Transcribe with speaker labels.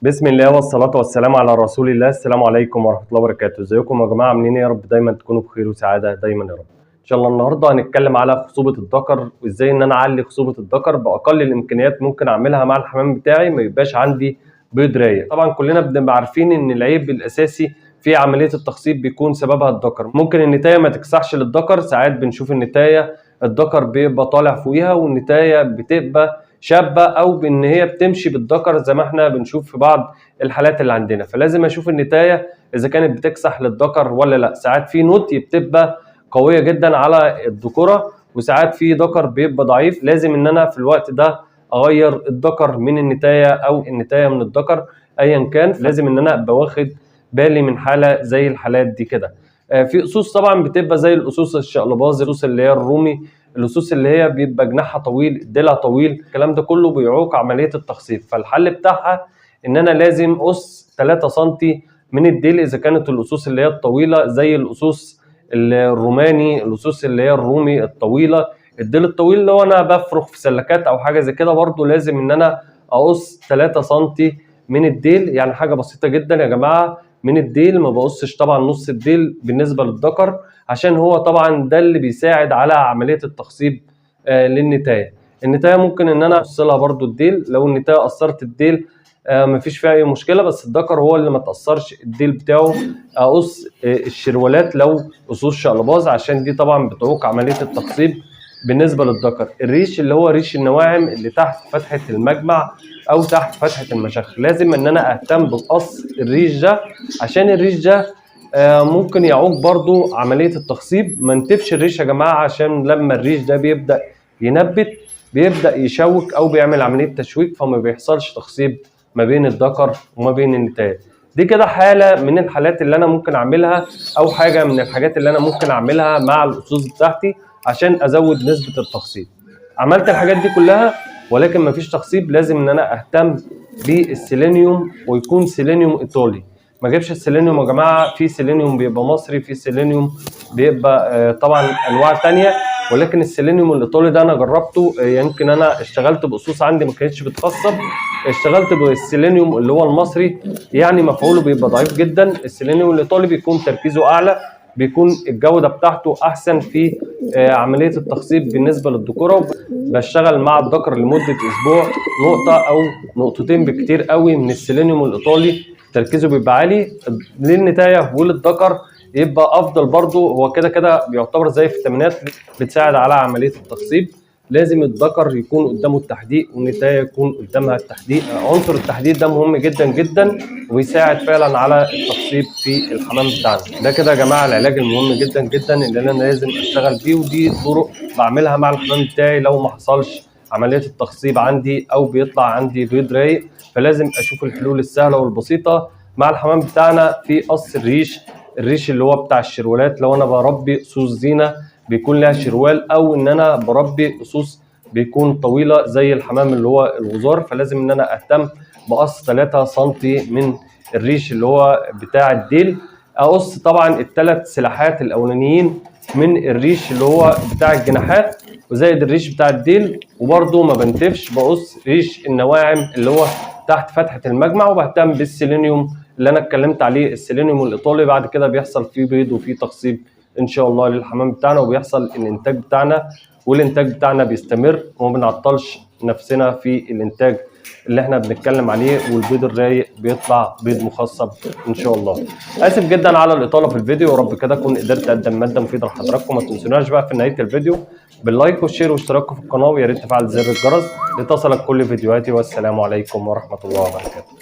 Speaker 1: بسم الله والصلاة والسلام على رسول الله. السلام عليكم ورحمة الله وبركاته. ازيكم يا جماعة؟ عاملين ايه؟ يا رب دايما تكونوا بخير وسعادة دايما يا رب. ان شاء الله النهارده هنتكلم على خصوبة الذكر وازاي ان انا اعلي خصوبة الذكر باقل الامكانيات ممكن اعملها مع الحمام بتاعي ما يبقاش عندي بيض رايق. طبعا كلنا بنبقى عارفين ان العيب الاساسي في عملية التخصيب بيكون سببها الذكر. ممكن النتاية ما تكسحش للذكر، ساعات بنشوف النتاية الذكر بيبقى طالع فوقيها والنتاية بتبقى شابه او بان هي بتمشي بالذكر زي ما احنا بنشوف في بعض الحالات اللي عندنا. فلازم اشوف النتايه اذا كانت بتكسح للذكر ولا لا. ساعات في نوتي بتبقى قويه جدا على الذكوره وساعات في ذكر بيبقى ضعيف، لازم ان انا في الوقت ده اغير الذكر من النتايه او النتايه من الذكر ايا كان. لازم ان انا ابقى واخد بالي من حاله زي الحالات دي كده. في اسوس طبعا بتبقى زي الاسوس الشقلباز، الاسوس اللي هي الرومي، اللصوص اللي هي بيبقى جناحها طويل، ديلها طويل، الكلام ده كله بيعوق عمليه التخصيب. فالحل بتاعها ان انا لازم اقص 3 سم من الديل اذا كانت اللصوص اللي هي الطويله زي اللصوص الروماني، اللصوص اللي هي الرومي الطويله. الديل الطويل لو انا بفرخ في سلكات او حاجه زي كده برده لازم ان انا اقص 3 سم من الديل، يعني حاجه بسيطه جدا يا جماعه من الديل. ما بقصش طبعا نص الديل بالنسبه للذكر عشان هو طبعا ده اللي بيساعد على عمليه التخصيب للنتايه. النتايه ممكن ان انا اقص لها برده الديل، لو النتايه قصرت الديل مفيش فيها اي مشكله، بس الذكر هو اللي ما تاثرش الديل بتاعه. اقص الشروالات لو قصوص شقلباز عشان دي طبعا بتعوق عمليه التخصيب بالنسبه للذكر. الريش اللي هو ريش النواعم اللي تحت فتحه المجمع او تحت فتحه المشخ، لازم ان انا اهتم بقص الريش ده عشان الريش ده ممكن يعوق برضو عمليه التخصيب. ما نتفش الريش يا جماعه عشان لما الريش ده بيبدا ينبت بيبدا يشوك او بيعمل عمليه تشويك فما بيحصلش تخصيب ما بين الذكر وما بين النتايه. دي كده حاله من الحالات اللي انا ممكن اعملها او حاجه من الحاجات اللي انا ممكن اعملها مع الاسوس بتاعتي عشان ازود نسبه التخصيب. عملت الحاجات دي كلها ولكن مفيش تخصيب، لازم ان انا اهتم بالسيلينيوم ويكون سيلينيوم ايطالي. ما اجيبش السيلينيوم يا جماعه، في سيلينيوم بيبقى مصري، في سيلينيوم بيبقى طبعا انواع ثانيه، ولكن السيلينيوم الايطالي ده انا جربته. يمكن انا اشتغلت باسوس عندي ما كانتش بتخصب، اشتغلت بالسيلينيوم اللي هو المصري يعني مفعوله بيبقى ضعيف جدا. السيلينيوم الايطالي بيكون تركيزه اعلى، بيكون الجوده بتاعته احسن في عمليه التخصيب بالنسبه للذكوره. بشتغل مع الذكر لمده اسبوع نقطه او نقطتين بكتير قوي من السيلينيوم الايطالي، تركيزه بيبقى عالي. للنتايه وللذكر يبقى افضل برضه، هو كده كده بيعتبر زي فيتامينات بتساعد على عمليه التخصيب. لازم الذكر يكون قدامه التحديق والنتايه يكون قدامها التحديق. عنصر التحديق ده مهم جدا جدا ويساعد فعلا على التخصيب في الحمام بتاعنا. ده كده يا جماعه العلاج المهم جدا جدا اللي انا لازم اشتغل بيه، ودي طرق بعملها مع الحمام بتاعي لو ما حصلش عمليه التخصيب عندي او بيطلع عندي بيض رايق. فلازم اشوف الحلول السهله والبسيطه مع الحمام بتاعنا في قص الريش اللي هو بتاع الشروالات. لو انا بربي اسوس زينه بيكون لها شروال، او ان انا بربي اسوس بيكون طويله زي الحمام اللي هو الغزار، فلازم ان انا اهتم بقص 3 سم من الريش اللي هو بتاع الديل. اقص طبعا ال3 سلاحات الاولانيين من الريش اللي هو بتاع الجناحات وزائد الريش بتاع الديل، وبرده ما بنتفش بقص ريش النواعم اللي هو تحت فتحه المجمع. وبهتم بالسيلينيوم اللي انا اتكلمت عليه، السيلينيوم الايطالي. بعد كده بيحصل فيه بيض وفيه تخصيب ان شاء الله للحمام بتاعنا، وبيحصل الانتاج بتاعنا، والانتاج بتاعنا بيستمر وما بنعطلش نفسنا في الانتاج اللي احنا بنتكلم عليه، والبيض الرايق بيطلع بيض مخصب ان شاء الله. اسف جدا على الاطاله في الفيديو، ورب كده اكون قدرت اقدم ماده مفيده لحضراتكم. ما تنسوناش بقى في نهايه الفيديو باللايك والشير واشتراك في القناه، ويا ريت تفعل زر الجرس لتصلك كل فيديوهاتي. والسلام عليكم ورحمه الله وبركاته.